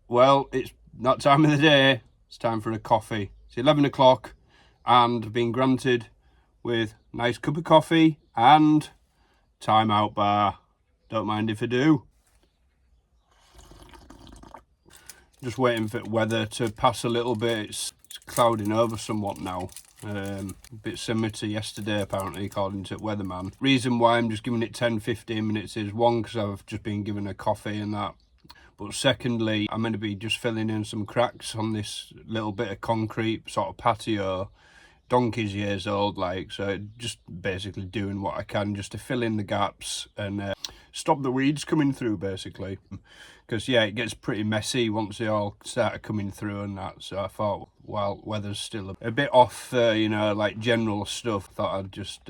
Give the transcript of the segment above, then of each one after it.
Well, it's that time of the day. It's time for a coffee. It's 11 o'clock and I've been granted with a nice cup of coffee and time out bar. Don't mind if I do. Just waiting for the weather to pass a little bit. It's clouding over somewhat now. A bit similar to yesterday apparently, according to the weatherman. Reason why I'm just giving it 10-15 minutes is one, because I've just been given a coffee and that. But secondly, I'm going to be just filling in some cracks on this little bit of concrete sort of patio. Donkey's years old, like, so just basically doing what I can just to fill in the gaps and stop the weeds coming through, basically. Because yeah, it gets pretty messy once they all start coming through and that. So I thought, while weather's still a bit off, you know, like general stuff, I thought I'd just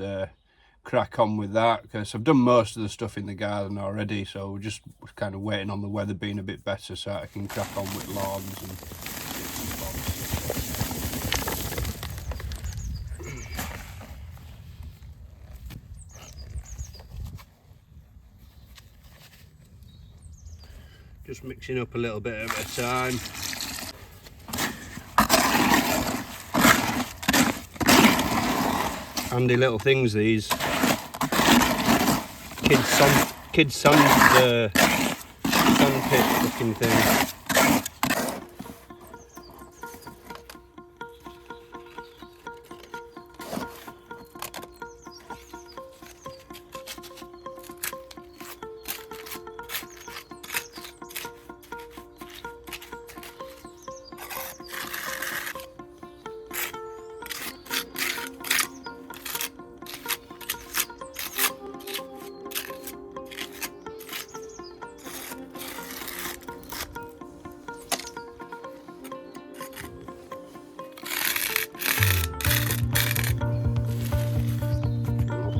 crack on with that, because I've done most of the stuff in the garden already, so we're just kind of waiting on the weather being a bit better so I can crack on with lawns and bits and bobs. Just mixing up a little bit at a time. Handy little things, these. Kids sand pit looking thing.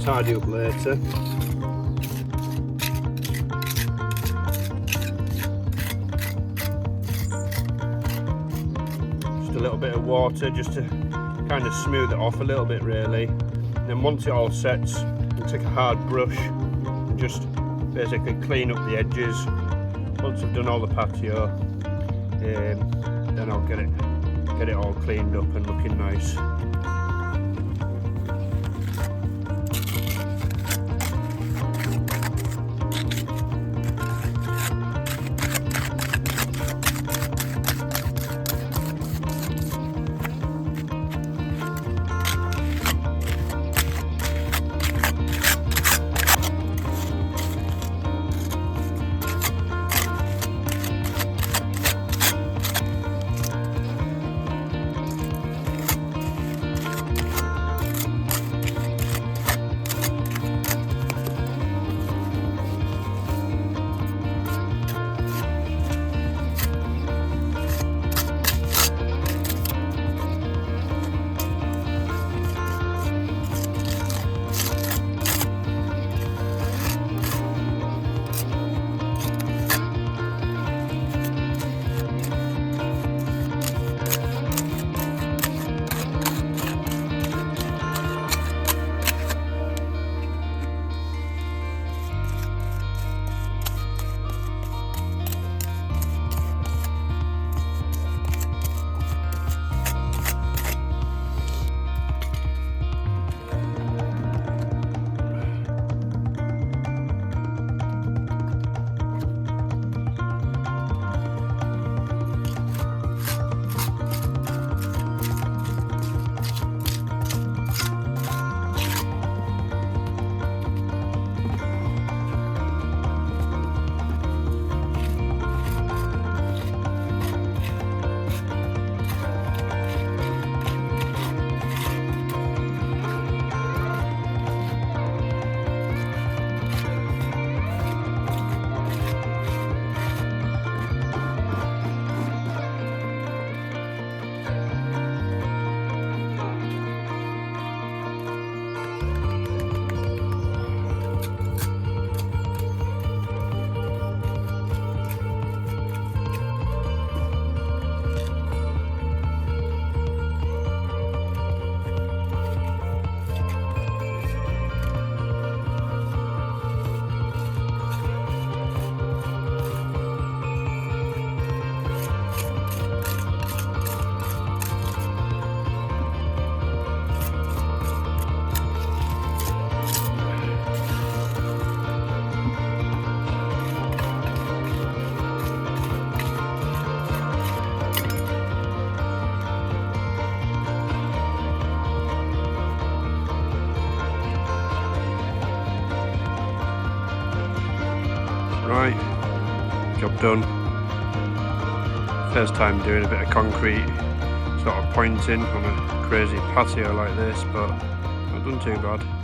Tidy up later. Just a little bit of water just to kind of smooth it off a little bit, really. And then once it all sets, I'll take a hard brush and just basically clean up the edges. Once I've done all the patio, then I'll get it all cleaned up and looking nice. job done. First time doing a bit of concrete sort of pointing on a crazy patio like this, but not done too bad.